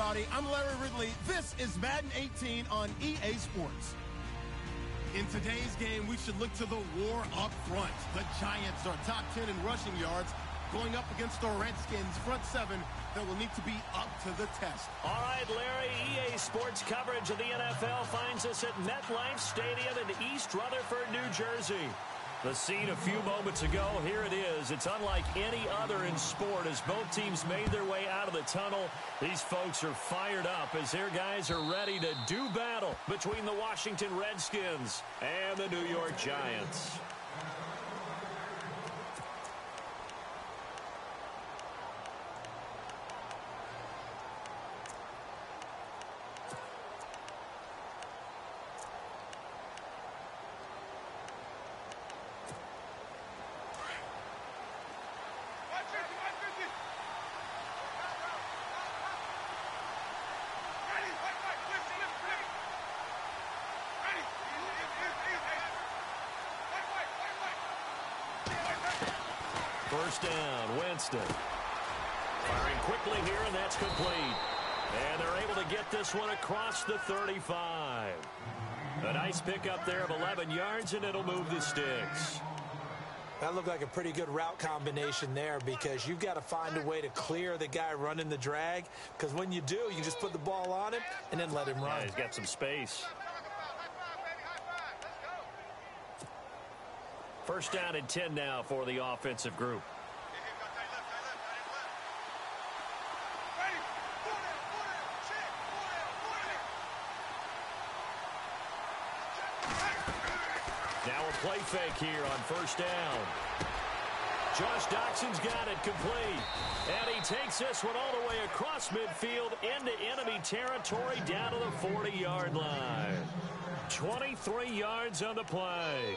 everybody. I'm Larry Ridley. This is Madden 18 on EA Sports. In today's game, we should look to the war up front. The Giants are top 10 in rushing yards, going up against the Redskins front seven that will need to be up to the test. All right, Larry, EA Sports coverage of the NFL finds us at MetLife Stadium in East Rutherford, New Jersey. The scene a few moments ago, here it is. It's unlike any other in sport as both teams made their way out of the tunnel. These folks are fired up as their guys are ready to do battle between the Washington Redskins and the New York Giants. First down, Winston. Firing quickly here, and that's complete. And they're able to get this one across the 35. A nice pickup there of 11 yards, and it'll move the sticks. That looked like a pretty good route combination there because you've got to find a way to clear the guy running the drag, because when you do, you just put the ball on him and then let him run. Yeah, he's got some space. First down and 10 now for the offensive group. Now a play fake here on first down. Josh Doxson's got it complete. And he takes this one all the way across midfield into enemy territory down to the 40-yard line. 23 yards on the play.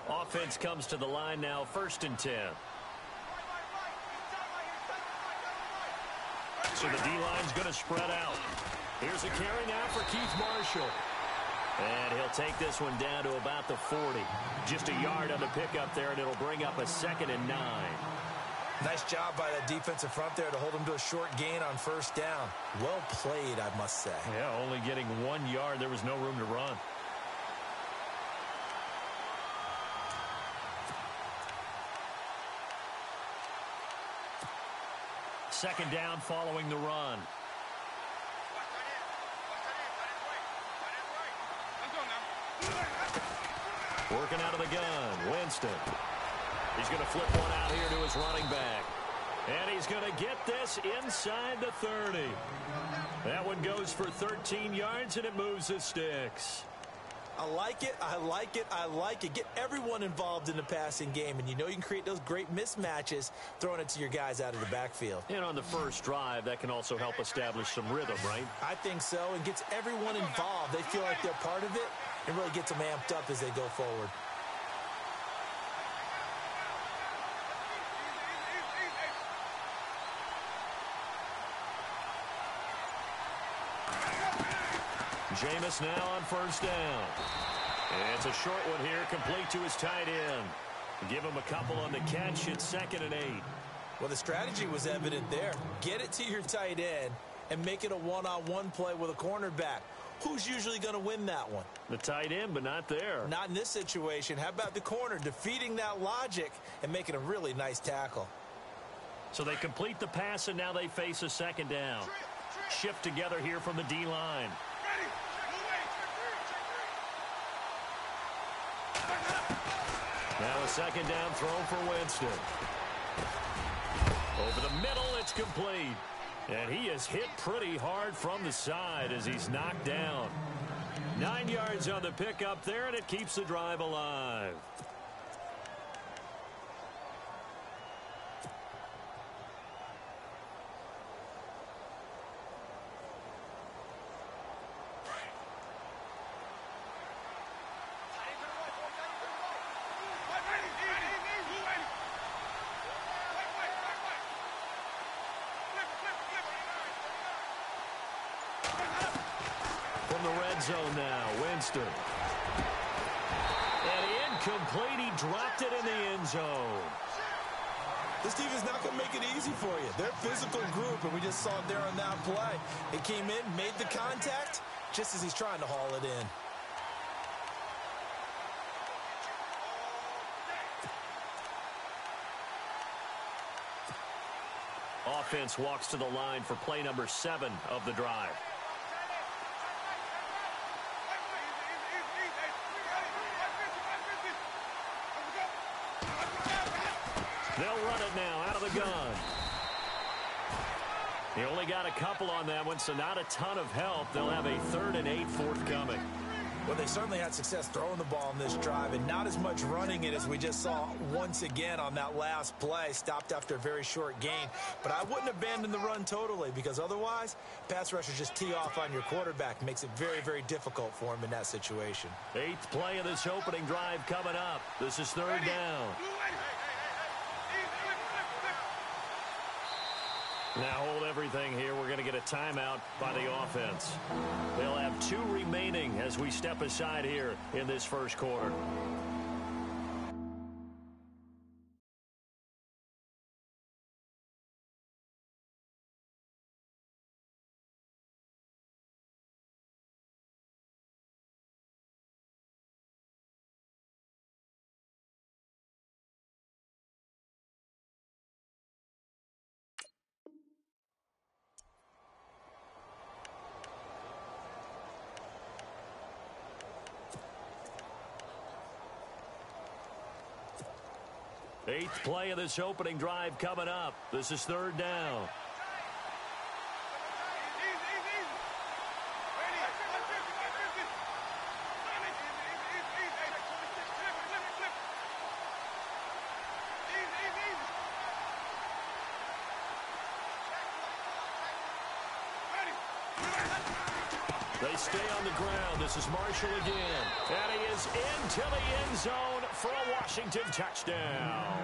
Offense comes to the line now, first and 10. So the D-line's going to spread out. Here's a carry now for Keith Marshall. And he'll take this one down to about the 40. Just a yard on the pickup there, and it'll bring up a 2nd and 9. Nice job by that defensive front there to hold him to a short gain on first down. Well played, I must say. Yeah, only getting 1 yard. There was no room to run. Second down following the run. Working out of the gun, Winston. He's going to flip one out here to his running back. And he's going to get this inside the 30. That one goes for 13 yards, and it moves the sticks. I like it, I like it, I like it. Get everyone involved in the passing game, and you know you can create those great mismatches throwing it to your guys out of the backfield. And on the first drive, that can also help establish some rhythm, right? I think so, and gets everyone involved. They feel like they're part of it, and really gets them amped up as they go forward. Jameis now on first down. And it's a short one here, complete to his tight end. Give him a couple on the catch. It's 2nd and 8. Well, the strategy was evident there. Get it to your tight end and make it a one-on-one play with a cornerback. Who's usually going to win that one? The tight end, but not there. Not in this situation. How about the corner defeating that logic and making a really nice tackle? So they complete the pass, and now they face a 2nd down. Shift together here from the D-line. Now a 2nd down throw for Winston. Over the middle, it's complete. And he is hit pretty hard from the side as he's knocked down. 9 yards on the pickup there, and it keeps the drive alive. From the red zone now, Winston. And Incomplete. He dropped it in the end zone. This defense is not going to make it easy for you. They're a physical group, and we just saw it there on that play. It came in, made the contact, just as he's trying to haul it in. Offense walks to the line for play number 7 of the drive. They'll run it now out of the gun. He only got a couple on that one, so not a ton of help. They'll have a 3rd and 8 forthcoming. Well, they certainly had success throwing the ball in this drive, and not as much running it as we just saw once again on that last play. Stopped after a very short gain. But I wouldn't abandon the run totally, because otherwise, pass rushers just tee off on your quarterback. Makes it very, very difficult for him in that situation. 8th play of this opening drive coming up. This is 3rd down. Now hold everything here. We're going to get a timeout by the offense. They'll have 2 remaining as we step aside here in this first quarter. Eighth play of this opening drive coming up. This is 3rd down. They stay on the ground. This is Marshall again. And he is into the end zone for a Washington touchdown.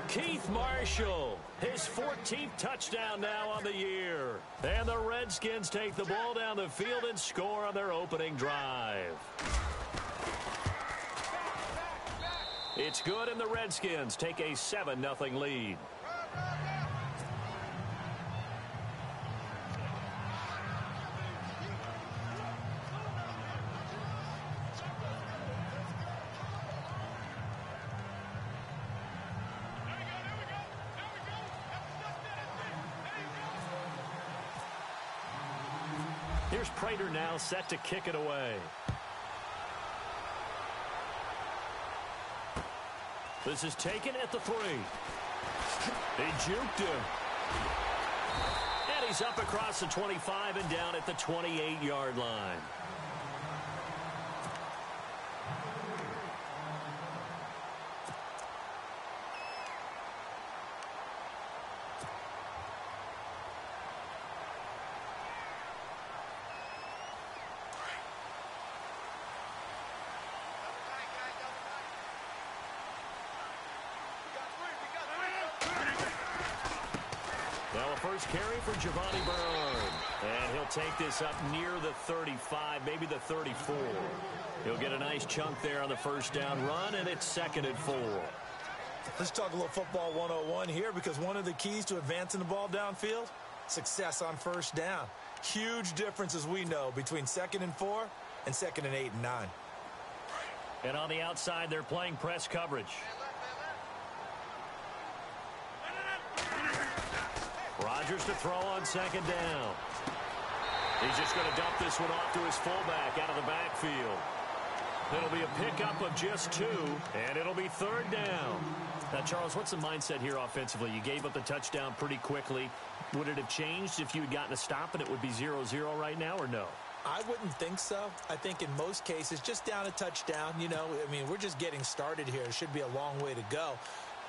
Keith Marshall, his 14th touchdown now on the year. And the Redskins take the ball down the field and score on their opening drive. It's good, and the Redskins take a 7-0 lead. Here's Prater now set to kick it away. This is taken at the 3. He juked him. And he's up across the 25 and down at the 28-yard line. Now a first carry for Giovanni Bernard. And he'll take this up near the 35, maybe the 34. He'll get a nice chunk there on the first down run, and it's 2nd and 4. Let's talk a little football 101 here, because one of the keys to advancing the ball downfield, success on first down. Huge difference, as we know, between 2nd and 4 and 2nd and 8 and 9. And on the outside, they're playing press coverage. Rodgers to throw on 2nd down. He's just going to dump this one off to his fullback out of the backfield. It'll be a pickup of just 2, and it'll be 3rd down. Now, Charles, what's the mindset here offensively? You gave up the touchdown pretty quickly. Would it have changed if you had gotten a stop and it would be 0-0 right now, or no? I wouldn't think so. I think in most cases, just down a touchdown, you know, I mean, we're just getting started here. It should be a long way to go.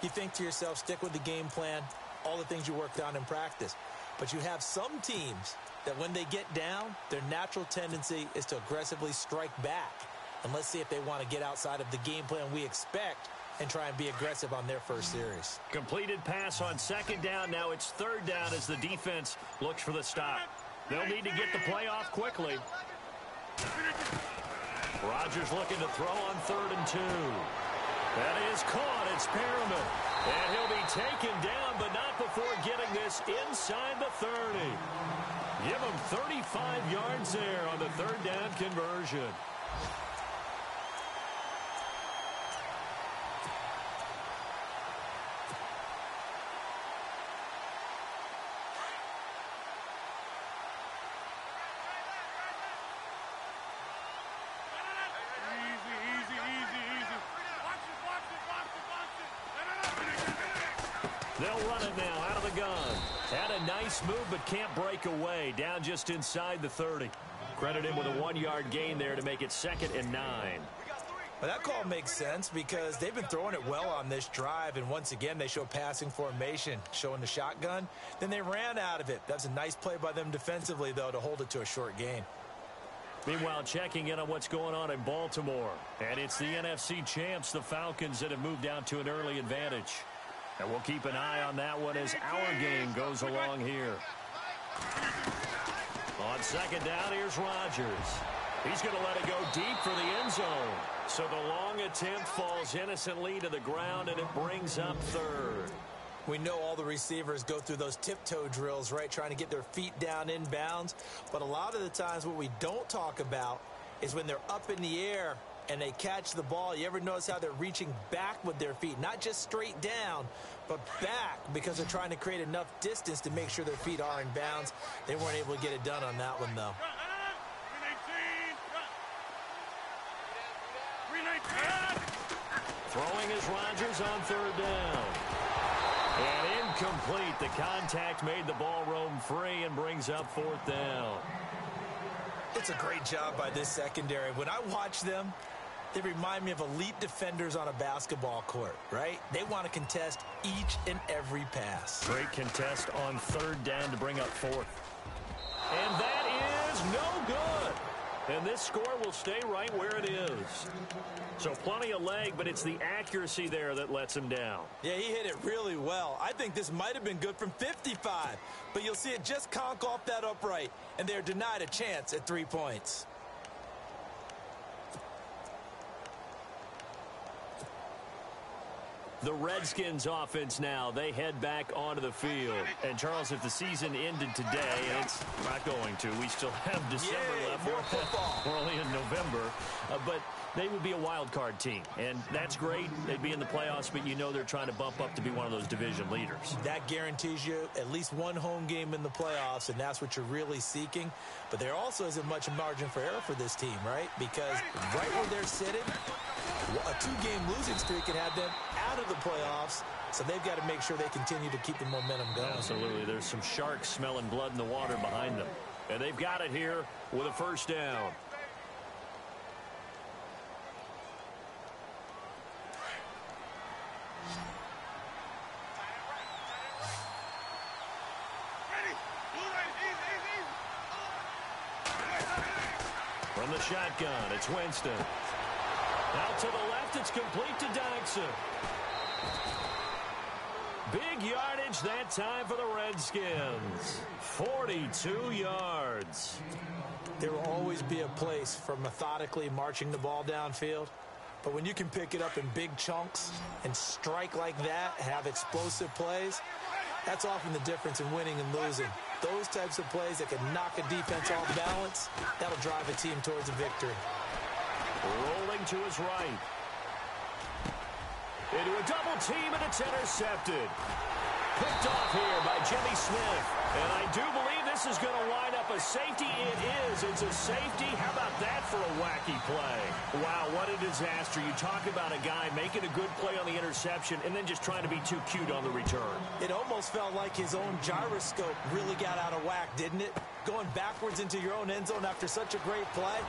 You think to yourself, stick with the game plan, all the things you worked on in practice. But you have some teams that when they get down, their natural tendency is to aggressively strike back. And let's see if they want to get outside of the game plan we expect and try and be aggressive on their first series. Completed pass on 2nd down. Now it's 3rd down as the defense looks for the stop. They'll need to get the play off quickly. Rodgers looking to throw on 3rd and 2. That is caught. It's Perriman. And he'll be taken down, but not before getting this inside the 30. Give him 35 yards there on the 3rd down conversion. They'll run it now out of the gun. Had a nice move, but can't break away. Down just inside the 30. Credit him with a 1-yard gain there to make it 2nd and 9. Well, that call makes sense because they've been throwing it well on this drive, and once again they show passing formation, showing the shotgun. Then they ran out of it. That's a nice play by them defensively, though, to hold it to a short gain. Meanwhile, checking in on what's going on in Baltimore. And it's the NFC champs, the Falcons, that have moved out to an early advantage. And we'll keep an eye on that one as our game goes along here. On 2nd down, here's Rodgers. He's going to let it go deep for the end zone. So the long attempt falls innocently to the ground, and it brings up 3rd. We know all the receivers go through those tiptoe drills, right, trying to get their feet down inbounds. But a lot of the times what we don't talk about is when they're up in the air and they catch the ball. You ever notice how they're reaching back with their feet? Not just straight down, but back, because they're trying to create enough distance to make sure their feet are in bounds. They weren't able to get it done on that one, though. Throwing is Rodgers on 3rd down. And incomplete. The contact made the ball roam free and brings up 4th down. It's a great job by this secondary. When I watch them, they remind me of elite defenders on a basketball court, right? They want to contest each and every pass. Great contest on 3rd down to bring up 4th. And that is no good. And this score will stay right where it is. So plenty of leg, but it's the accuracy there that lets him down. Yeah, he hit it really well. I think this might have been good from 55. But you'll see it just conk off that upright, and they're denied a chance at 3 points. The Redskins offense now, they head back onto the field. And, Charles, if the season ended today, and it's not going to, we still have December left. More football. We're only in November. But they would be a wild card team. And that's great. They'd be in the playoffs, but you know they're trying to bump up to be one of those division leaders. That guarantees you at least one home game in the playoffs, and that's what you're really seeking. But there also isn't much margin for error for this team, right? Because right where they're sitting, a 2-game losing streak could have them out of the playoffs, so they've got to make sure they continue to keep the momentum going. Absolutely. There's some sharks smelling blood in the water behind them. And they've got it here with a 1st down. From the shotgun, it's Winston. Out to the left, it's complete to Dodson. Big yardage that time for the Redskins. 42 yards. There will always be a place for methodically marching the ball downfield. But when you can pick it up in big chunks and strike like that, have explosive plays, that's often the difference in winning and losing. Those types of plays that can knock a defense off balance, that'll drive a team towards a victory. Rolling to his right. Into a double team, and it's intercepted. Picked off here by Jimmy Smith. And I do believe this is going to wind up a safety. It is. It's a safety. How about that for a wacky play? Wow, what a disaster. You talk about a guy making a good play on the interception and then just trying to be too cute on the return. It almost felt like his own gyroscope really got out of whack, didn't it? Going backwards into your own end zone after such a great play.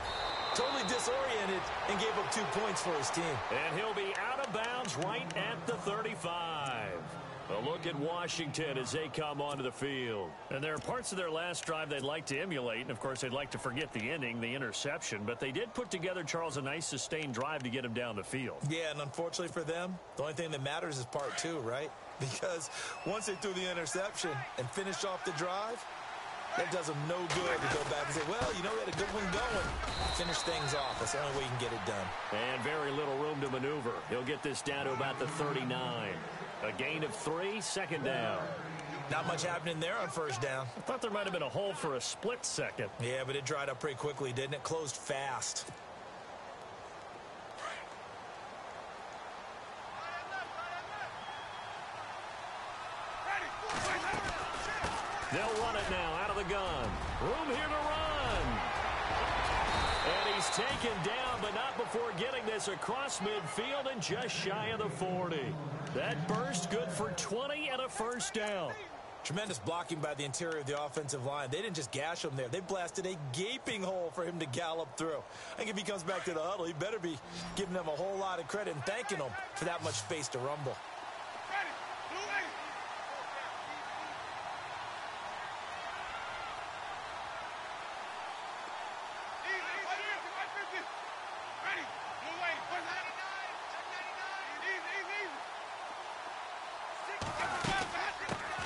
Totally disoriented and gave up 2 points for his team. And he'll be out of bounds right at the 35. A look at Washington as they come onto the field. And there are parts of their last drive they'd like to emulate. And, of course, they'd like to forget the ending, the interception. But they did put together, Charles, a nice sustained drive to get him down the field. Yeah, and unfortunately for them, the only thing that matters is part 2, right? Because once they threw the interception and finished off the drive, That does them no good to go back and say, well, you know, we had a good one going. Finish things off. That's the only way you can get it done. And very little room to maneuver. He'll get this down to about the 39. A gain of 3, second down. Not much happening there on first down. I thought there might have been a hole for a split second. Yeah, but it dried up pretty quickly, didn't it? Closed fast. They'll run it now out of the gun. Room here to run. And he's taken down, but not before getting this across midfield and just shy of the 40. That burst good for 20 and a first down. Tremendous blocking by the interior of the offensive line. They didn't just gash him there. They blasted a gaping hole for him to gallop through. I think if he comes back to the huddle, he better be giving them a whole lot of credit and thanking them for that much space to rumble.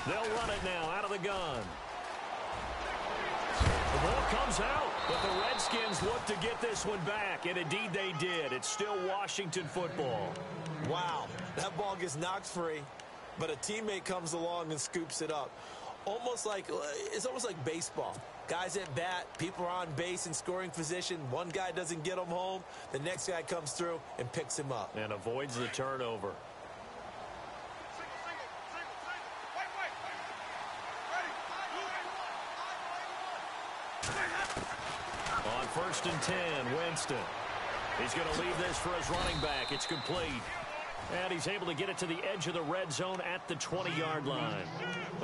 They'll run it now out of the gun. The ball comes out, but the Redskins look to get this one back, and indeed they did. It's still Washington football. Wow, that ball gets knocked free, but a teammate comes along and scoops it up. It's almost like baseball. Guys at bat, people are on base in scoring position. One guy doesn't get him home. The next guy comes through and picks him up. And avoids the turnover. On 1st and 10, Winston. He's going to leave this for his running back. It's complete. And he's able to get it to the edge of the red zone at the 20-yard line.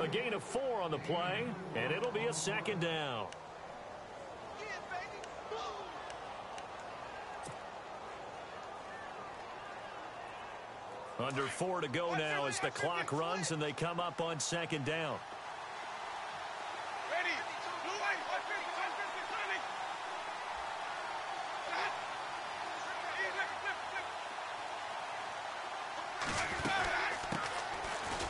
A gain of 4 on the play, and it'll be a second down. Under 4 to go now as the clock runs and they come up on second down.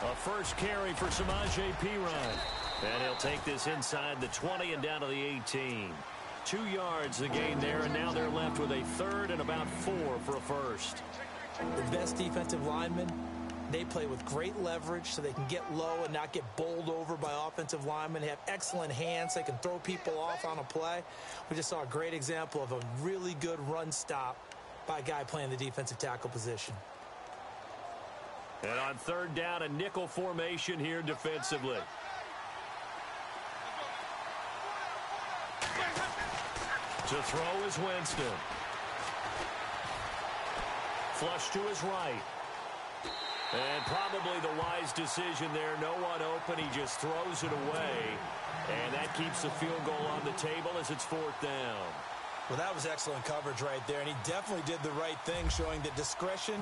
A first carry for Samaje Perine. And he'll take this inside the 20 and down to the 18. 2 yards the gain there, and now they're left with a third and about 4 for a first. The best defensive linemen, they play with great leverage so they can get low and not get bowled over by offensive linemen. They have excellent hands. They can throw people off on a play. We just saw a great example of a really good run stop by a guy playing the defensive tackle position. And on third down, a nickel formation here defensively. To throw is Winston. Flush to his right. And probably the wise decision there. No one open. He just throws it away. And that keeps the field goal on the table as it's 4th down. Well, that was excellent coverage right there. And he definitely did the right thing, showing that discretion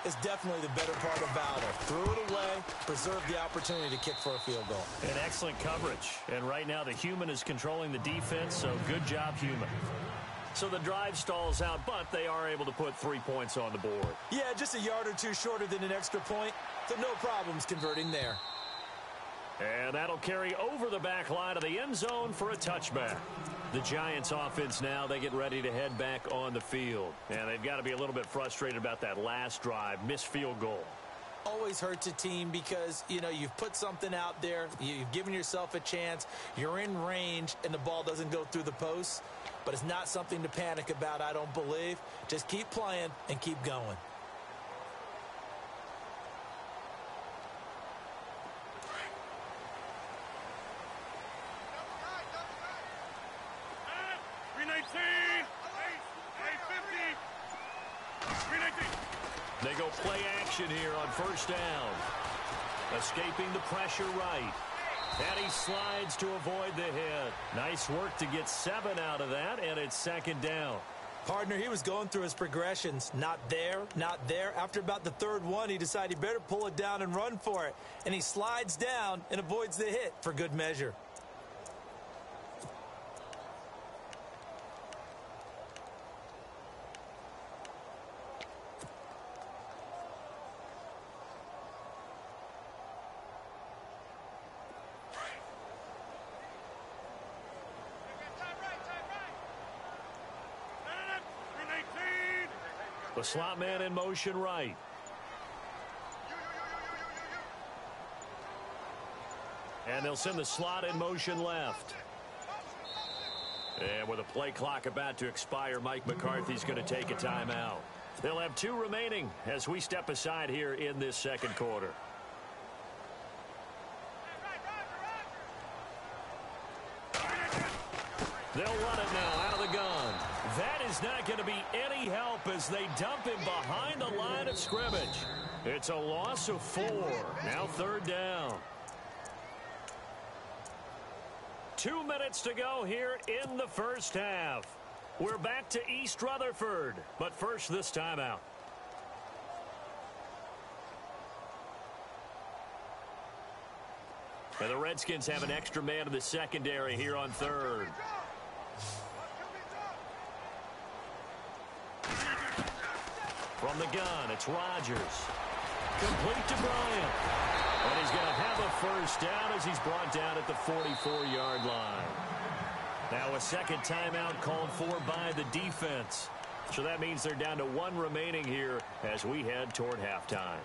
is definitely the better part of valor. Threw it away, preserved the opportunity to kick for a field goal. And excellent coverage. And right now the human is controlling the defense, so good job, human. So the drive stalls out, but they are able to put 3 points on the board. Yeah, just a yard or two shorter than an extra point, so no problems converting there. And that'll carry over the back line of the end zone for a touchback. The Giants offense now, they get ready to head back on the field. And they've got to be a little bit frustrated about that last drive, missed field goal. Always hurts a team because, you know, you've put something out there, you've given yourself a chance, you're in range, and the ball doesn't go through the posts. But it's not something to panic about, I don't believe. Just keep playing and keep going. They go play action here on first down. Escaping the pressure right. And he slides to avoid the hit. Nice work to get 7 out of that, and it's second down. Partner, he was going through his progressions. Not there, not there. After about the third one, he decided he better pull it down and run for it. And he slides down and avoids the hit for good measure. The slot man in motion right. And they'll send the slot in motion left. And with a play clock about to expire, Mike McCarthy's going to take a timeout. They'll have 2 remaining as we step aside here in this second quarter. They'll run it now out of the gun. That is not going to be any help as they dump him behind the line of scrimmage. It's a loss of 4. Now 3rd down. 2 minutes to go here in the first half. We're back to East Rutherford, but first this timeout. And the Redskins have an extra man in the secondary here on 3rd. From the gun, it's Rodgers. Complete to Bryant. And he's going to have a first down as he's brought down at the 44-yard line. Now a second timeout called for by the defense. So that means they're down to 1 remaining here as we head toward halftime.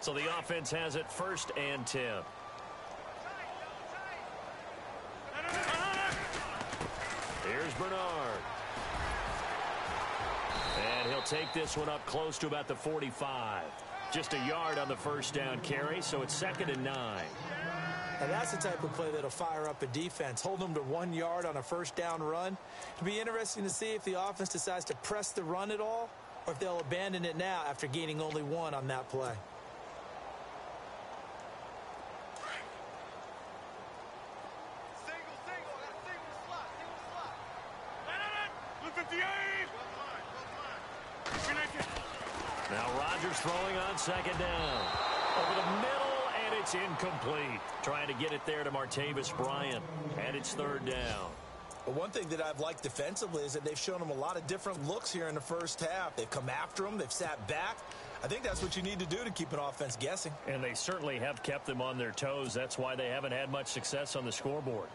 So the offense has it 1st and 10. Here's Bernard. And he'll take this one up close to about the 45. Just a yard on the first down carry, so it's 2nd and 9. And that's the type of play that'll fire up a defense. Hold them to 1 yard on a first down run. It'll be interesting to see if the offense decides to press the run at all or if they'll abandon it now after gaining only 1 on that play. Now Rodgers throwing on 2nd down. Over the middle, and it's incomplete. Trying to get it there to Martavis Bryant, and it's 3rd down. But one thing that I've liked defensively is that they've shown them a lot of different looks here in the first half. They've come after them. They've sat back. I think that's what you need to do to keep an offense guessing. And they certainly have kept them on their toes. That's why they haven't had much success on the scoreboard.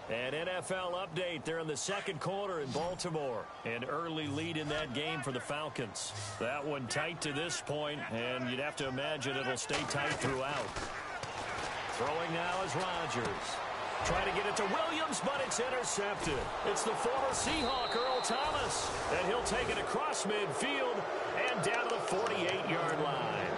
An NFL update. They're in the second quarter in Baltimore. An early lead in that game for the Falcons. That one tight to this point, and you'd have to imagine it'll stay tight throughout. Throwing now is Rodgers. Trying to get it to Williams, but it's intercepted. It's the former Seahawk, Earl Thomas. And he'll take it across midfield and down to the 48-yard line.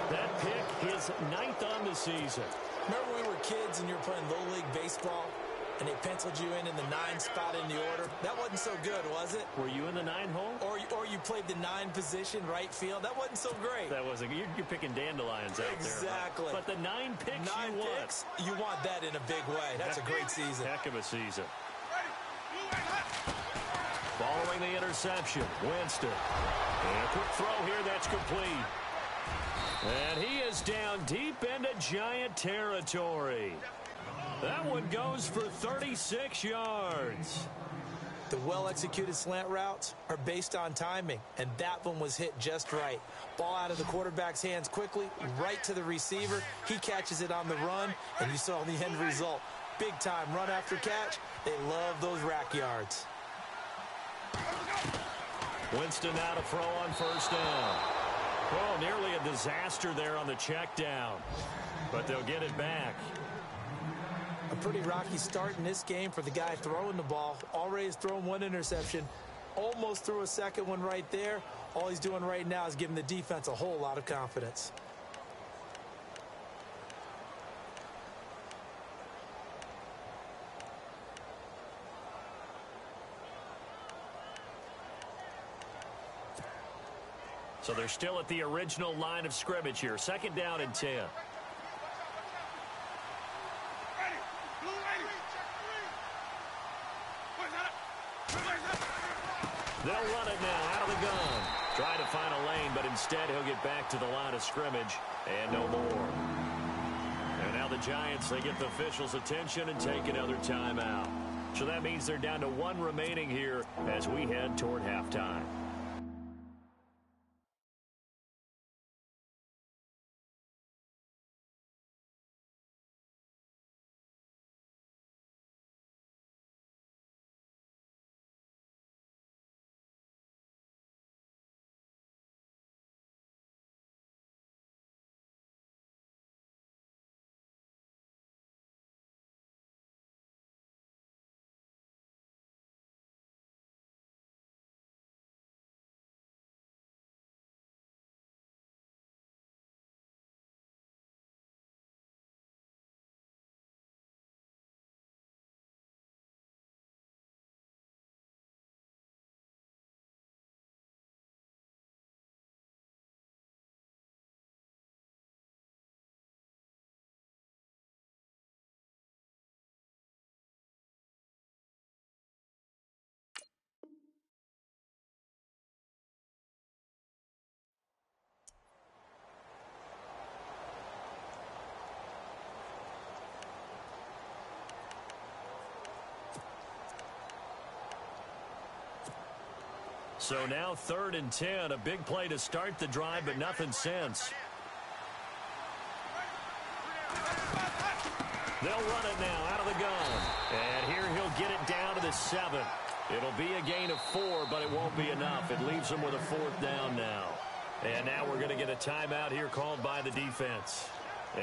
That pick is 9th on the season. Remember when we were kids and you were playing Little League Baseball and they penciled you in the 9 spot in the order? That wasn't so good, was it? Were you in the 9 hole? Or you played the 9 position, right field? That wasn't so great. That wasn't. You're picking dandelions out there. Exactly. But the 9 picks 9 you picks, you want that in a big way. That's a great season. Heck of a season. Following the interception, Winston. And a quick throw here that's complete. And he is down deep into Giant territory. That one goes for 36 yards. The well-executed slant routes are based on timing, and that one was hit just right. Ball out of the quarterback's hands quickly, right to the receiver. He catches it on the run, and you saw the end result. Big-time run after catch. They love those rack yards. Winston now to throw on first down. Oh, nearly a disaster there on the check down. But they'll get it back. A pretty rocky start in this game for the guy throwing the ball. Already has thrown 1 interception. Almost threw a second one right there. All he's doing right now is giving the defense a whole lot of confidence. So they're still at the original line of scrimmage here. 2nd down and 10. They'll run it now out of the gun. Try to find a lane, but instead he'll get back to the line of scrimmage and no more. And now the Giants, they get the officials' attention and take another timeout. So that means they're down to 1 remaining here as we head toward halftime. So now 3rd and 10, a big play to start the drive, but nothing since. They'll run it now out of the gun. And here he'll get it down to the 7. It'll be a gain of 4, but it won't be enough. It leaves them with a 4th down now. And now we're going to get a timeout here called by the defense.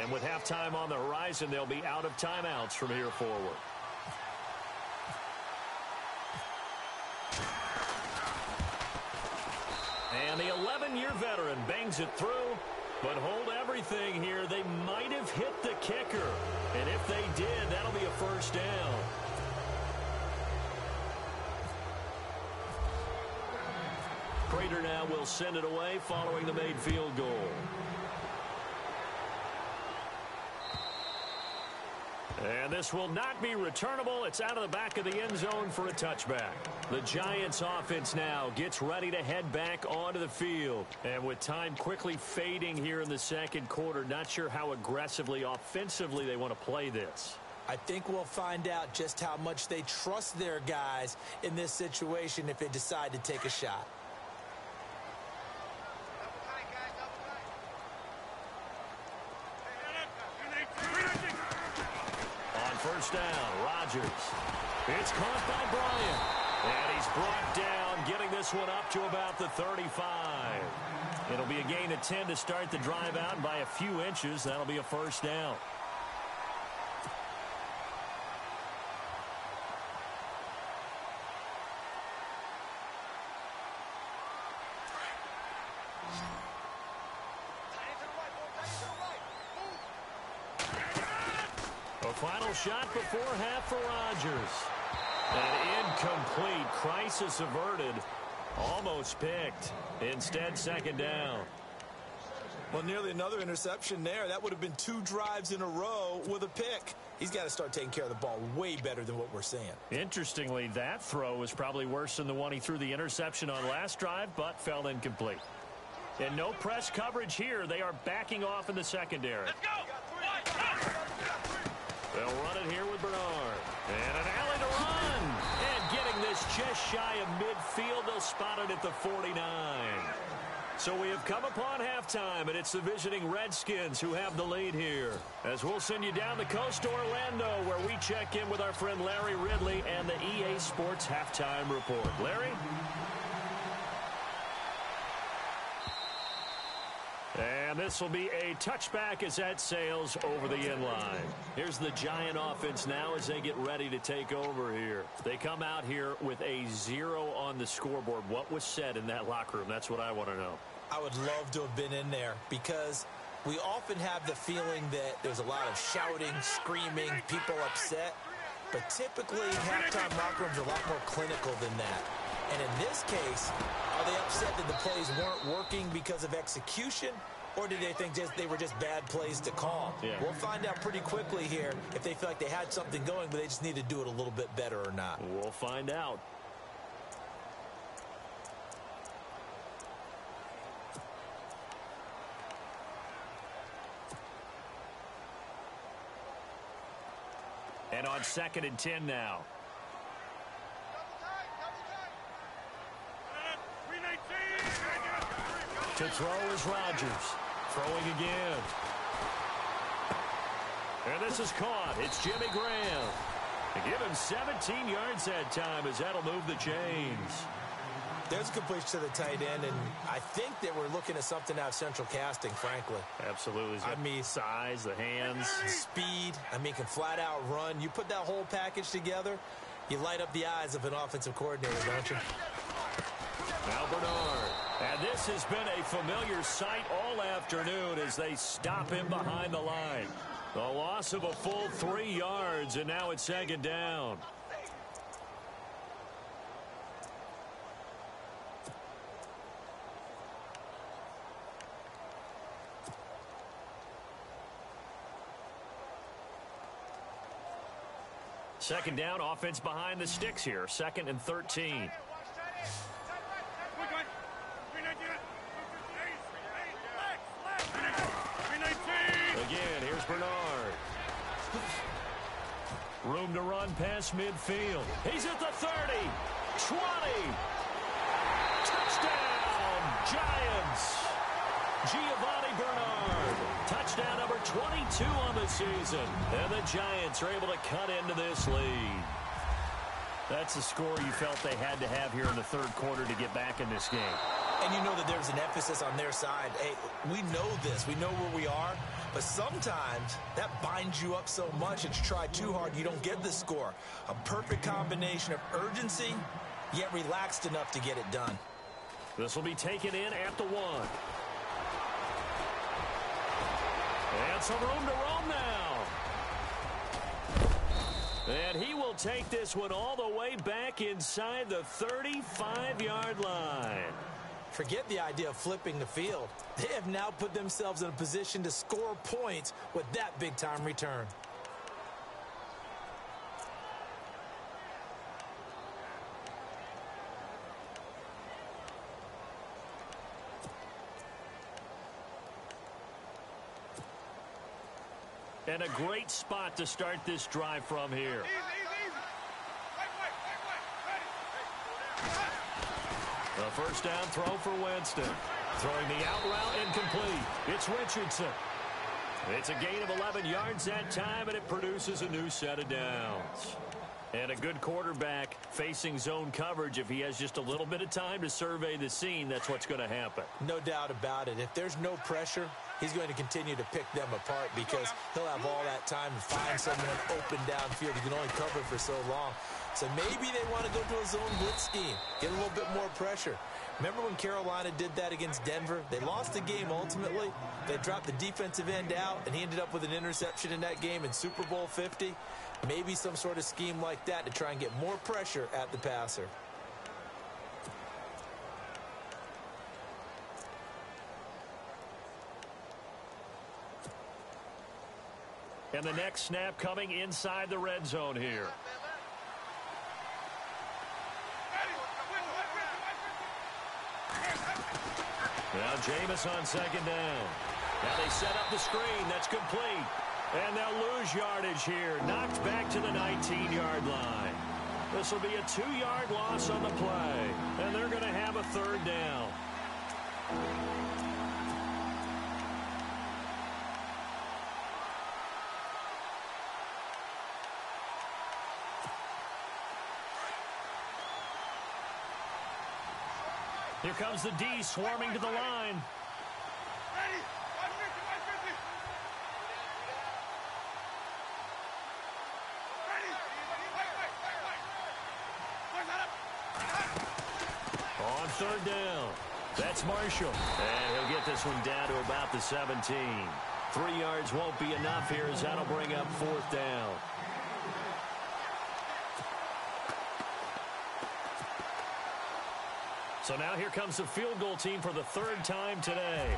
And with halftime on the horizon, they'll be out of timeouts from here forward. And the 11-year veteran bangs it through. But hold everything here. They might have hit the kicker. And if they did, that'll be a 1st down. Prater now will send it away following the made field goal. And this will not be returnable. It's out of the back of the end zone for a touchback. The Giants offense now gets ready to head back onto the field. And with time quickly fading here in the 2nd quarter, not sure how aggressively, offensively they want to play this. I think we'll find out just how much they trust their guys in this situation if they decide to take a shot. First down, Rodgers. It's caught by Bryant. And he's brought down, getting this one up to about the 35. It'll be a gain of 10 to start the drive out, and by a few inches, that'll be a 1st down. Final shot before half for Rodgers. And incomplete. Crisis averted. Almost picked. Instead, 2nd down. Well, nearly another interception there. That would have been 2 drives in a row with a pick. He's got to start taking care of the ball way better than what we're seeing. Interestingly, that throw was probably worse than the one he threw the interception on last drive, but fell incomplete. And no press coverage here. They are backing off in the secondary. Let's go! They'll run it here with Bernard. And an alley to run. And getting this just shy of midfield. They'll spot it at the 49. So we have come upon halftime, and it's the visiting Redskins who have the lead here. As we'll send you down the coast to Orlando, where we check in with our friend Larry Ridley and the EA Sports Halftime Report. Larry? And this will be a touchback as that sails over the end line. Here's the Giant offense now as they get ready to take over here. They come out here with a 0 on the scoreboard. What was said in that locker room? That's what I want to know. I would love to have been in there because we often have the feeling that there's a lot of shouting, screaming, people upset. But typically, halftime locker rooms are a lot more clinical than that. And in this case, are they upset that the plays weren't working because of execution, or did they think they were just bad plays to call? Yeah. We'll find out pretty quickly here if they feel like they had something going, but they just need to do it a little bit better or not. We'll find out. And on 2nd and 10 now. To throw is Rodgers. Throwing again. And this is caught. It's Jimmy Graham. They give him 17 yards that time as that'll move the chains. There's a completion to the tight end, and I think that we're looking at something out of central casting, frankly. Absolutely. I mean, size, the hands, speed. I mean, can flat out run. You put that whole package together, you light up the eyes of an offensive coordinator, don't you? Now Bernard. And this has been a familiar sight all afternoon as they stop him behind the line. The loss of a full 3 yards, and now it's 2nd down. Second down, offense behind the sticks here. 2nd and 13. Again, here's Bernard. Room to run past midfield. He's at the 30, 20. Giants. Giovanni Bernard. Touchdown number 22 on the season. And the Giants are able to cut into this lead. That's the score you felt they had to have here in the third quarter to get back in this game. And you know that there's an emphasis on their side. Hey, we know this. We know where we are. But sometimes that binds you up so much that you try too hard, you don't get the score. A perfect combination of urgency, yet relaxed enough to get it done. This will be taken in at the 1. And some room to roam now. And he will take this one all the way back inside the 35-yard line. Forget the idea of flipping the field. They have now put themselves in a position to score points with that big-time return. And a great spot to start this drive from here. The first down throw for Winston. Throwing the out route incomplete. It's Richardson. It's a gain of 11 yards that time, and it produces a new set of downs. And a good quarterback facing zone coverage, if he has just a little bit of time to survey the scene, that's what's going to happen. No doubt about it. If there's no pressure, he's going to continue to pick them apart because he'll have all that time to find someone open downfield. He can only cover for so long. So maybe they want to go to a zone blitz scheme, get a little bit more pressure. Remember when Carolina did that against Denver? They lost the game ultimately. They dropped the defensive end out, and he ended up with an interception in that game in Super Bowl 50. Maybe some sort of scheme like that to try and get more pressure at the passer. And the next snap coming inside the red zone here. Now Jameis on second down. Now they set up the screen. That's complete. And they'll lose yardage here. Knocked back to the 19-yard line. This will be a 2-yard loss on the play. And they're going to have a third down. Here comes the D swarming to the line. On third down. That's Marshall. And he'll get this one down to about the 17. 3 yards won't be enough here as that'll bring up fourth down. So now here comes the field goal team for the third time today.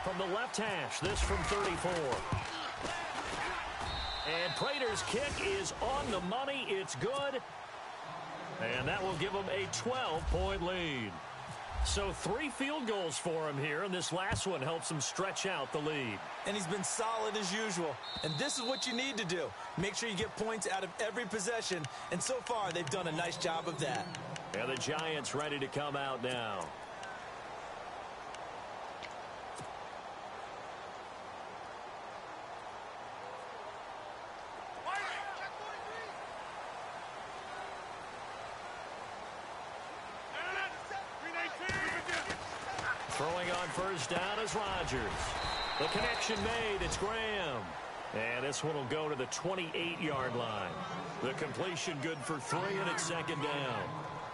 From the left hash, this from 34. And Prater's kick is on the money. It's good. And that will give them a 12-point lead. So 3 field goals for him here, and this last one helps him stretch out the lead. And he's been solid as usual. And this is what you need to do. Make sure you get points out of every possession. And so far, they've done a nice job of that. And the Giants ready to come out now. Throwing on first down is Rodgers. The connection made. It's Graham. And this one will go to the 28-yard line. The completion good for 3, and it's second down.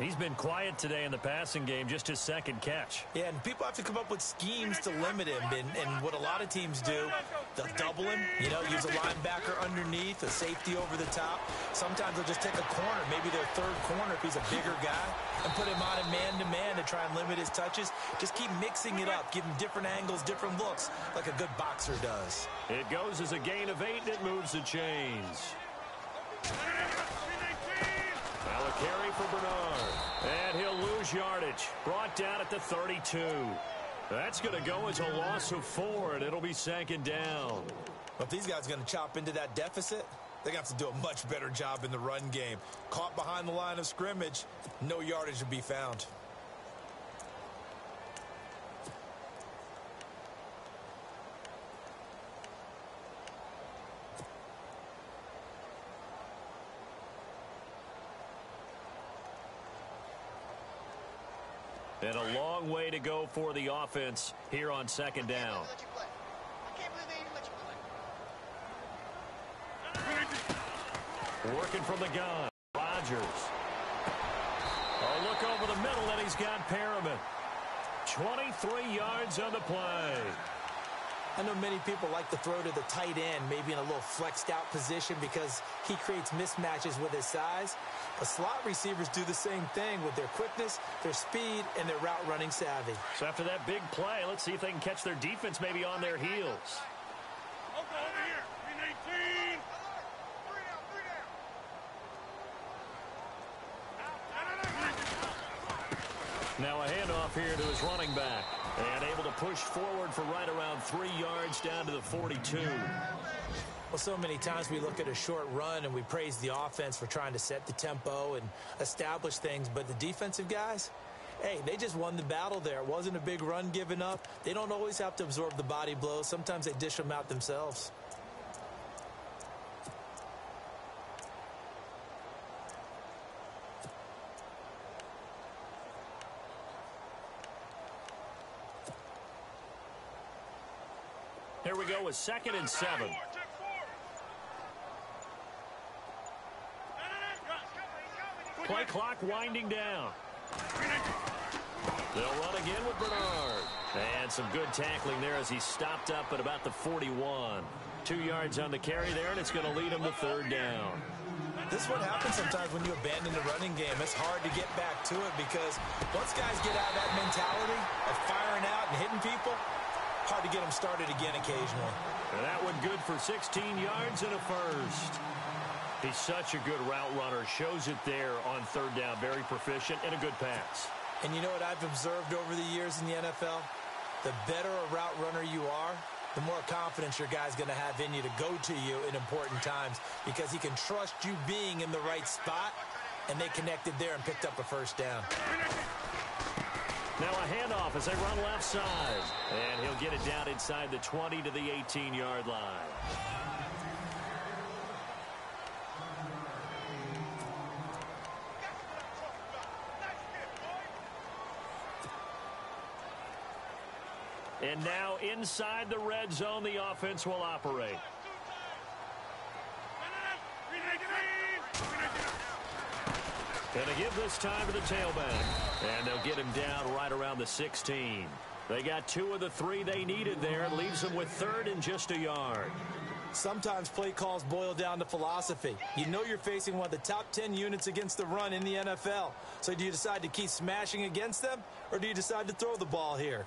He's been quiet today in the passing game, just his second catch. Yeah, and people have to come up with schemes to limit him. And what a lot of teams do, they'll double him, use a linebacker underneath, a safety over the top. Sometimes they'll just take a corner, maybe their third corner if he's a bigger guy, and put him on a man-to-man to try and limit his touches. Just keep mixing it up, give him different angles, different looks, like a good boxer does. It goes as a gain of 8, and it moves the chains. Now a carry for Bernard. And he'll lose yardage. Brought down at the 32. That's going to go as a loss of 4, and it'll be second down. If these guys are going to chop into that deficit, they're going to have to do a much better job in the run game. Caught behind the line of scrimmage, no yardage to be found. And a long way to go for the offense here on second down. Working from the gun. Rodgers. Oh, look over the middle, and he's got Perriman. 23 yards on the play. I know many people like to throw to the tight end, maybe in a little flexed out position because he creates mismatches with his size. But slot receivers do the same thing with their quickness, their speed, and their route running savvy. So after that big play, let's see if they can catch their defense maybe on their heels. Okay, over here. 18. Now a handoff here to his running back. And able to push forward for right around 3 yards down to the 42. Well, so many times we look at a short run and we praise the offense for trying to set the tempo and establish things. But the defensive guys, hey, they just won the battle there. It wasn't a big run given up. They don't always have to absorb the body blows. Sometimes they dish them out themselves. Here we go with 2nd and 7. Play clock winding down. They'll run again with Bernard. And some good tackling there as he stopped up at about the 41. 2 yards on the carry there, and it's going to lead him to 3rd down. This is what happens sometimes when you abandon the running game. It's hard to get back to it because once guys get out of that mentality of firing out and hitting people, hard to get them started again occasionally. And that one good for 16 yards and a first. He's such a good route runner. Shows it there on 3rd down. Very proficient and a good pass. And you know what I've observed over the years in the NFL? The better a route runner you are, the more confidence your guy's going to have in you to go to you in important times because he can trust you being in the right spot, and they connected there and picked up a first down. Now a handoff as they run left side. And he'll get it down inside the 20 to the 18-yard line. And now inside the red zone, the offense will operate. Going to give this time to the tailback. And they'll get him down right around the 16. They got 2 of the 3 they needed there. It leaves them with 3rd and just a yard. Sometimes play calls boil down to philosophy. You know you're facing one of the top 10 units against the run in the NFL. So do you decide to keep smashing against them, or do you decide to throw the ball here?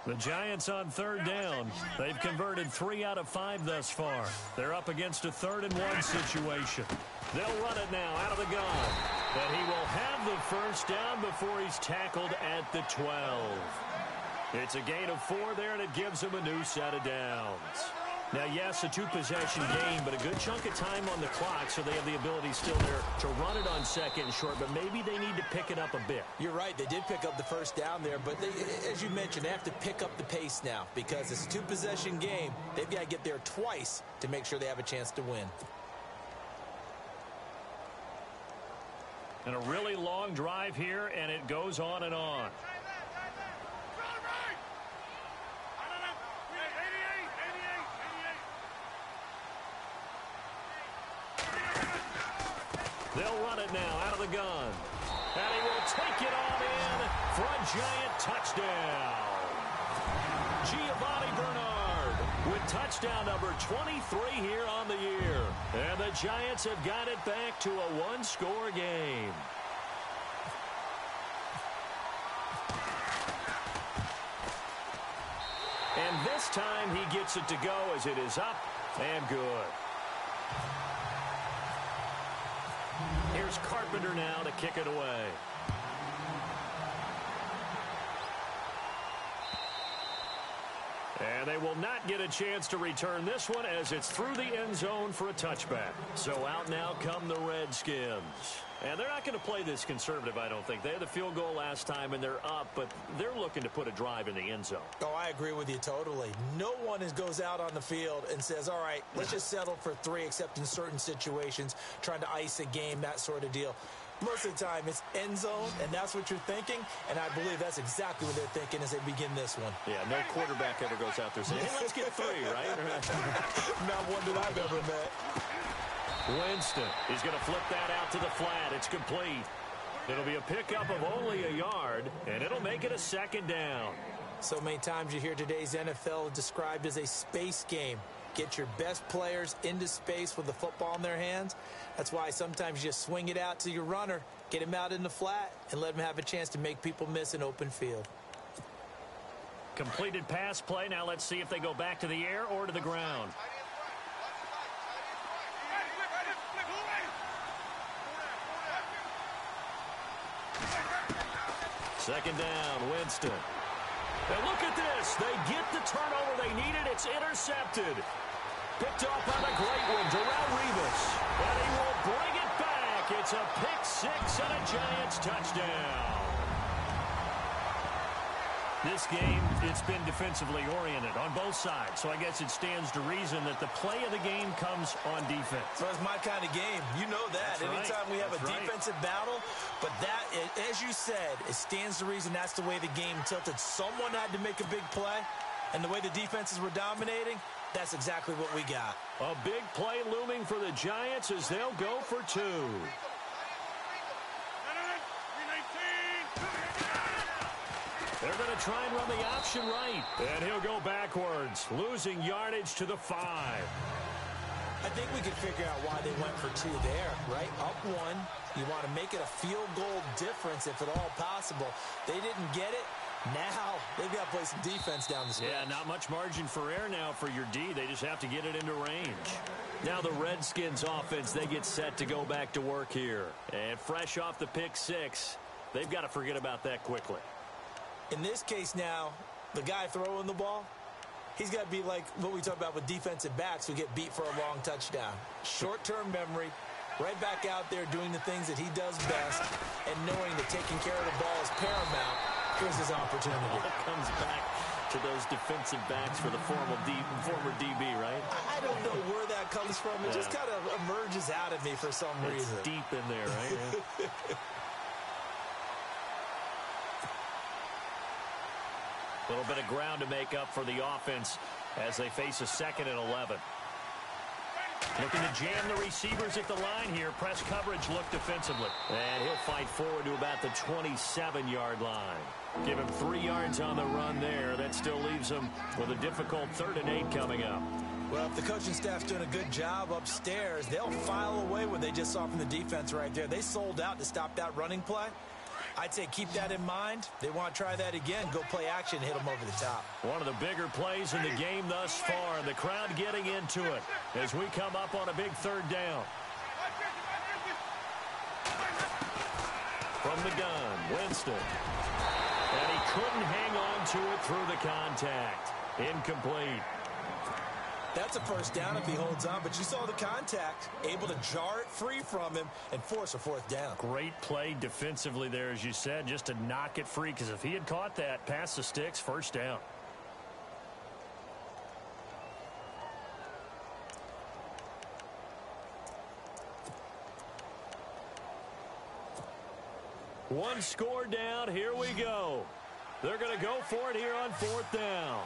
The Giants on 3rd down. They've converted 3 out of 5 thus far. They're up against a 3rd and 1 situation. They'll run it now out of the gun. And he will have the first down before he's tackled at the 12. It's a gain of 4 there, and it gives him a new set of downs. Now, yes, a 2-possession game, but a good chunk of time on the clock, so they have the ability still there to run it on 2nd and short, but maybe they need to pick it up a bit. You're right. They did pick up the first down there, but they, as you mentioned, they have to pick up the pace now because it's a 2-possession game. They've got to get there twice to make sure they have a chance to win. And a really long drive here, and it goes on and on. They'll run it now out of the gun. And he will take it on in for a Giant touchdown. Giovanni Bernard with touchdown number 23 here on the year. And the Giants have got it back to a 1-score game. And this time he gets it to go as it is up and good. Here's Carpenter now to kick it away. And they will not get a chance to return this one as it's through the end zone for a touchback. So out now come the Redskins. And they're not going to play this conservative, I don't think. They had the field goal last time, and they're up, but they're looking to put a drive in the end zone. Oh, I agree with you totally. No one goes out on the field and says, all right, let's just settle for 3, except in certain situations, trying to ice a game, that sort of deal. Most of the time, it's end zone, and that's what you're thinking, and I believe that's exactly what they're thinking as they begin this one. Yeah, no quarterback ever goes out there saying, hey, let's get 3, right? Not one that I've ever met. Winston, he's going to flip that out to the flat. It's complete. It'll be a pickup of only a yard, and it'll make it a 2nd down. So many times you hear today's NFL described as a space game. Get your best players into space with the football in their hands. That's why sometimes you just swing it out to your runner, get him out in the flat, and let him have a chance to make people miss an open field. Completed pass play. Now let's see if they go back to the air or to the ground. Second down, Winston. And look at this. They get the turnover they needed. It's intercepted. Picked off by the great one, Darrelle Revis. And he will bring it back. It's a pick 6 and a Giants touchdown. This game, it's been defensively oriented on both sides. So I guess it stands to reason that the play of the game comes on defense. So it's my kind of game. You know that. That's Anytime right. we have That's a right. defensive battle. But that, as you said, it stands to reason that's the way the game tilted. Someone had to make a big play. And the way the defenses were dominating, that's exactly what we got. A big play looming for the Giants as they'll go for 2. They're going to try and run the option right. And he'll go backwards, losing yardage to the 5. I think we could figure out why they went for 2 there, right? Up 1. You want to make it a field goal difference if at all possible. They didn't get it. Now they've got to play some defense down the stretch. Yeah, not much margin for error now for your D. They just have to get it into range. Now the Redskins offense, they get set to go back to work here. And fresh off the pick 6, they've got to forget about that quickly. In this case now, the guy throwing the ball, he's got to be like what we talk about with defensive backs who get beat for a long touchdown. Short-term memory, right back out there doing the things that he does best, and knowing that taking care of the ball is paramount. Here's his opportunity. It comes back to those defensive backs for the former DB, right? I don't know where that comes from. It just kind of emerges out of me for some reason. It's deep in there, right? Yeah. A little bit of ground to make up for the offense as they face a 2nd and 11. Looking to jam the receivers at the line here. Press coverage look defensively. And he'll fight forward to about the 27-yard line. Give him 3 yards on the run there. That still leaves him with a difficult 3rd and 8 coming up. Well, if the coaching staff's doing a good job upstairs, they'll file away what they just saw from the defense right there. They sold out to stop that running play. I'd say keep that in mind. They want to try that again. Go play action, hit them over the top. One of the bigger plays in the game thus far. The crowd getting into it as we come up on a big 3rd down. From the gun, Winston. And he couldn't hang on to it through the contact. Incomplete. That's a first down if he holds on, but you saw the contact, able to jar it free from him and force a 4th down. Great play defensively there, as you said, just to knock it free, because if he had caught that, past the sticks, 1st down. One score down, here we go. They're going to go for it here on 4th down.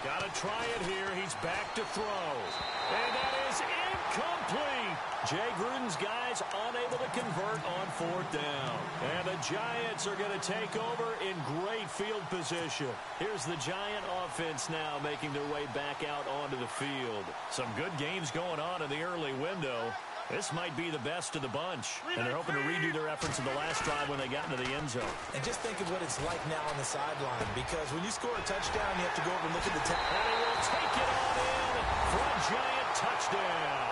Got to try it here. He's back to throw. And that is incomplete. Jay Gruden's guys unable to convert on 4th down. And the Giants are going to take over in great field position. Here's the Giant offense now making their way back out onto the field. Some good games going on in the early window. This might be the best of the bunch. And they're hoping to redo their efforts in the last drive when they got into the end zone. And just think of what it's like now on the sideline, because when you score a touchdown, you have to go over and look at the tape. And he will take it on in for a Giant touchdown.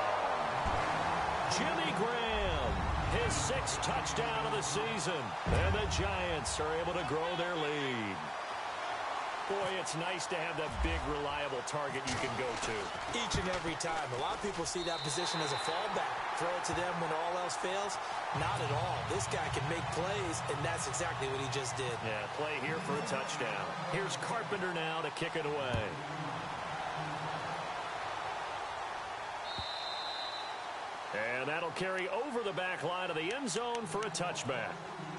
Jimmy Graham, his 6th touchdown of the season. And the Giants are able to grow their lead. Boy, it's nice to have that big, reliable target you can go to. Each and every time. A lot of people see that position as a fallback. Throw it to them when all else fails. Not at all. This guy can make plays, and that's exactly what he just did. Yeah, play here for a touchdown. Here's Carpenter now to kick it away. And that'll carry over the back line of the end zone for a touchback.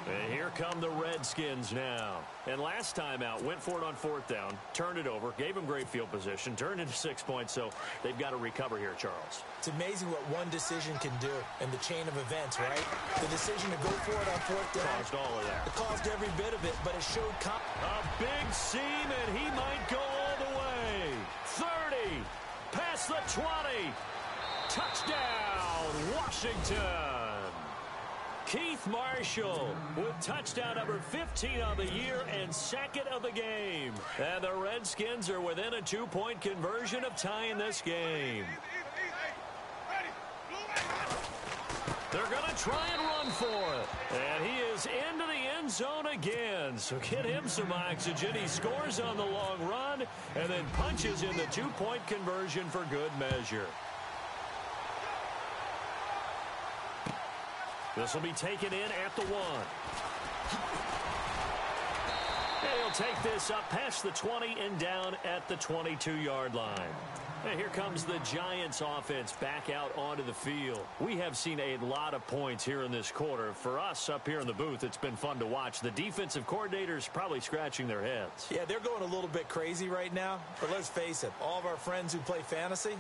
And here come the Redskins now. And last time out, went for it on fourth down, turned it over, gave them great field position, turned into 6 points, so they've got to recover here, Charles. It's amazing what one decision can do in the chain of events, right? The decision to go for it on fourth down. Caused all of that. It caused every bit of it, but it showed a big seam, and he might go all the way. 30, past the 20. Touchdown, Washington. Keith Marshall with touchdown number 15 on the year and second of the game. And the Redskins are within a 2-point conversion of tying this game. They're going to try and run for it. And he is into the end zone again. So get him some oxygen. He scores on the long run and then punches in the 2-point conversion for good measure. This will be taken in at the 1. And he'll take this up past the 20 and down at the 22-yard line. And here comes the Giants offense back out onto the field. We have seen a lot of points here in this quarter. For us up here in the booth, it's been fun to watch. The defensive coordinators probably scratching their heads. Yeah, they're going a little bit crazy right now. But let's face it, all of our friends who play fantasy,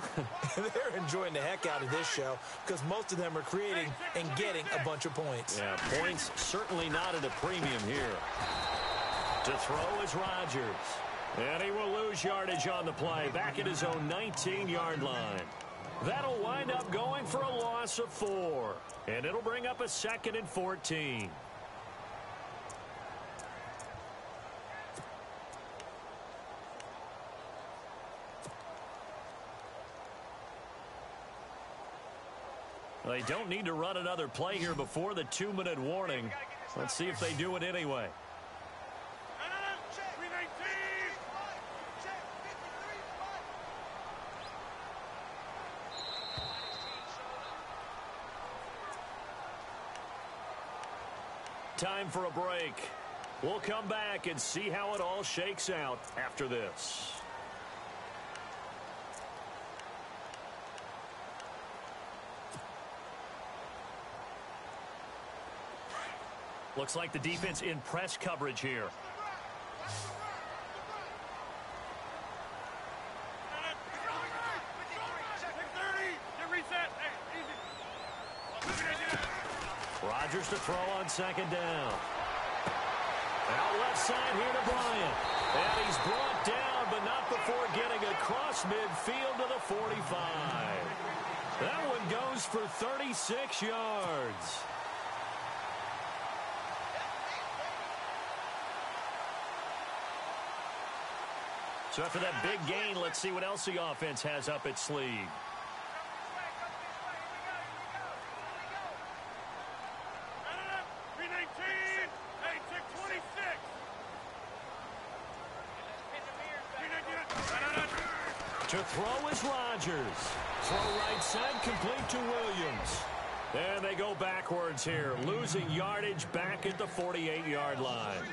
they're enjoying the heck out of this show because most of them are creating and getting a bunch of points. Yeah, points certainly not at a premium here. To throw is Rodgers. And he will lose yardage on the play, back at his own 19-yard line. That'll wind up going for a loss of 4. And it'll bring up a 2nd and 14. They don't need to run another play here before the 2-minute warning. Let's see if they do it anyway. Time for a break. We'll come back and see how it all shakes out after this. Looks like the defense in press coverage here. Rodgers to throw on 2nd down. Out left side here to Bryant. And he's brought down, but not before getting across midfield to the 45. That one goes for 36 yards. So after that big gain, let's see what else the offense has up its sleeve. To throw is Rodgers. Throw right side, complete to Williams. And they go backwards here, losing yardage back at the 48-yard line.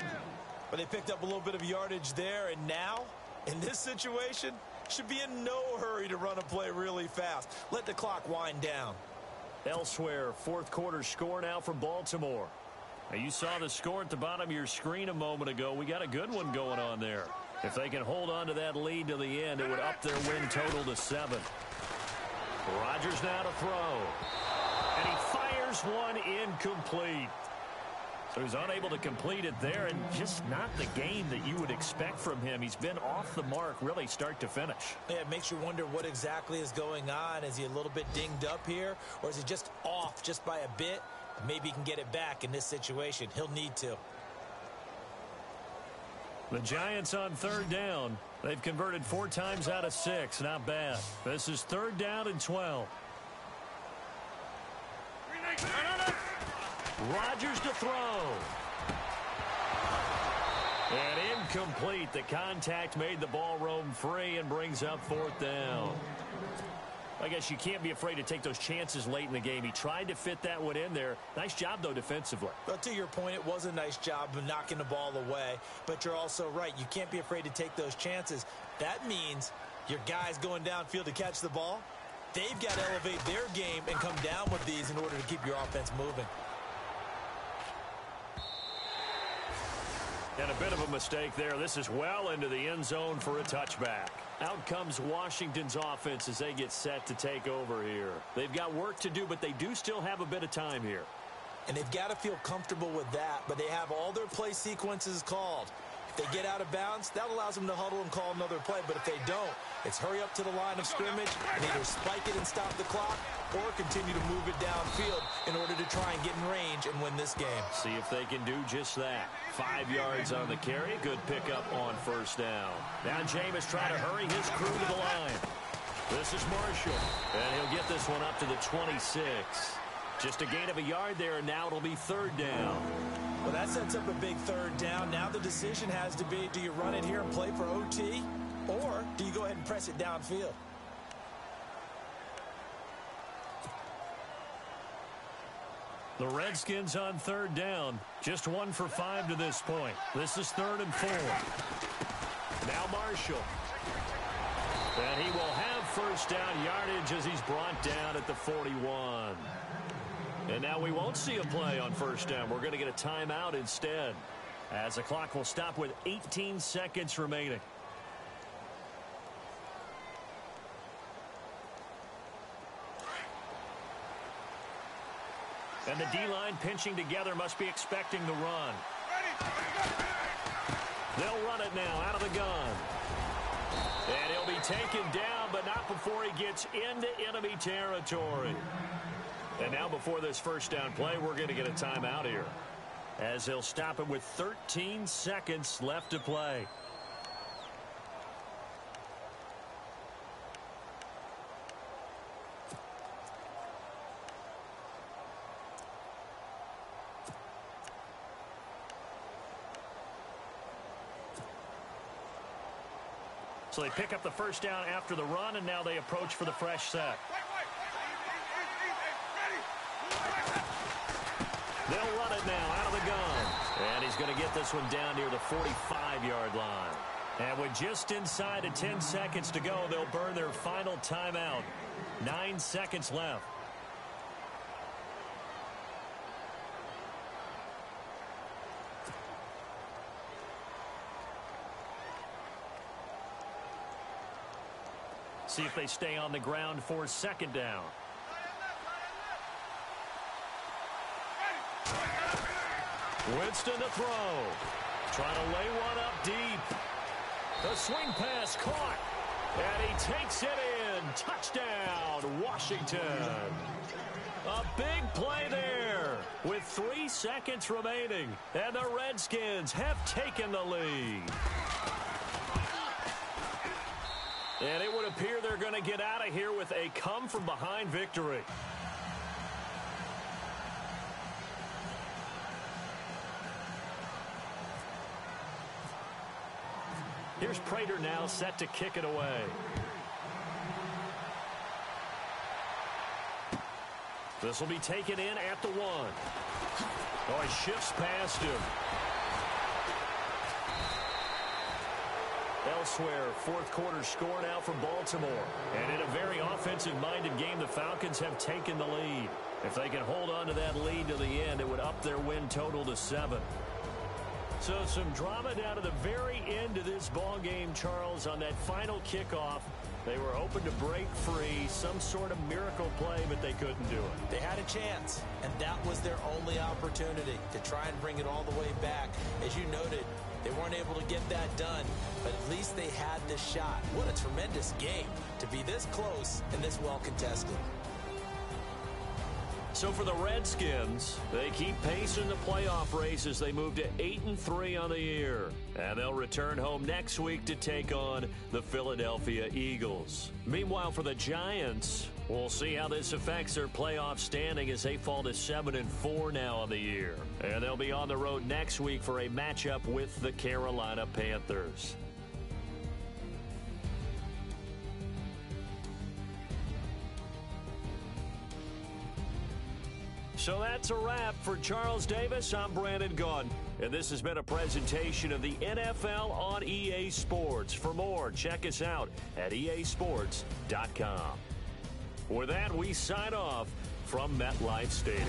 But they picked up a little bit of yardage there, and now, in this situation, should be in no hurry to run a play really fast. Let the clock wind down. Elsewhere, fourth quarter score now for Baltimore. Now, you saw the score at the bottom of your screen a moment ago. We got a good one going on there. If they can hold on to that lead to the end, it would up their win total to 7. Rodgers now to throw. And he fires one incomplete. So he's unable to complete it there, and just not the game that you would expect from him. He's been off the mark really start to finish. Yeah, it makes you wonder what exactly is going on. Is he a little bit dinged up here, or is he just off just by a bit? Maybe he can get it back in this situation. He'll need to. The Giants on 3rd down. They've converted 4 times out of 6. Not bad. This is 3rd down and 12. Rodgers to throw. And incomplete. The contact made the ball roam free and brings up 4th down. I guess you can't be afraid to take those chances late in the game. He tried to fit that one in there. Nice job, though, defensively. But to your point, it was a nice job of knocking the ball away. But you're also right. You can't be afraid to take those chances. That means your guys going downfield to catch the ball, they've got to elevate their game and come down with these in order to keep your offense moving. And a bit of a mistake there. This is well into the end zone for a touchback. Out comes Washington's offense as they get set to take over here. They've got work to do, but they do still have a bit of time here. And they've got to feel comfortable with that, but they have all their play sequences called. If they get out of bounds, that allows them to huddle and call another play. But if they don't, it's hurry up to the line of scrimmage and either spike it and stop the clock or continue to move it downfield in order to try and get in range and win this game. See if they can do just that. 5 yards on the carry. Good pickup on 1st down. Now Jameis trying to hurry his crew to the line. This is Marshall. And he'll get this one up to the 26. Just a gain of a yard there, and now it'll be 3rd down. Well, that sets up a big 3rd down. Now the decision has to be, do you run it here and play for OT, or do you go ahead and press it downfield? The Redskins on 3rd down. Just 1 for 5 to this point. This is 3rd and 4. Now Marshall. And he will have 1st down yardage as he's brought down at the 41. And now we won't see a play on 1st down. We're going to get a timeout instead, as the clock will stop with 18 seconds remaining. And the D-line pinching together must be expecting the run. They'll run it now out of the gun. And he'll be taken down, but not before he gets into enemy territory. And now before this 1st down play, we're going to get a timeout here, as they'll stop it with 13 seconds left to play. So they pick up the 1st down after the run, and now they approach for the fresh set. They'll run it now out of the gun. And he's going to get this one down near the 45-yard line. And with just inside of 10 seconds to go, they'll burn their final timeout. 9 seconds left. See if they stay on the ground for 2nd down. Winston to throw. Trying to lay one up deep. The swing pass caught. And he takes it in. Touchdown, Washington. A big play there with 3 seconds remaining. And the Redskins have taken the lead. And it would appear they're going to get out of here with a come-from-behind victory. Here's Prater now set to kick it away. This will be taken in at the 1. Oh, he shifts past him. Elsewhere, 4th quarter score now for Baltimore. And in a very offensive-minded game, the Falcons have taken the lead. If they can hold on to that lead to the end, it would up their win total to 7. So some drama down to the very end of this ball game, Charles, on that final kickoff. They were hoping to break free, some sort of miracle play, but they couldn't do it. They had a chance, and that was their only opportunity to try and bring it all the way back. As you noted, they weren't able to get that done, but at least they had the shot. What a tremendous game to be this close and this well contested. So for the Redskins, they keep pace in the playoff race as they move to 8-3 on the year. And they'll return home next week to take on the Philadelphia Eagles. Meanwhile, for the Giants, We'll see how this affects their playoff standing as they fall to 7-4 now on the year. And they'll be on the road next week for a matchup with the Carolina Panthers. So that's a wrap. For Charles Davis, I'm Brandon Gaudin. And this has been a presentation of the NFL on EA Sports. For more, check us out at easports.com. With that, we sign off from MetLife Stadium.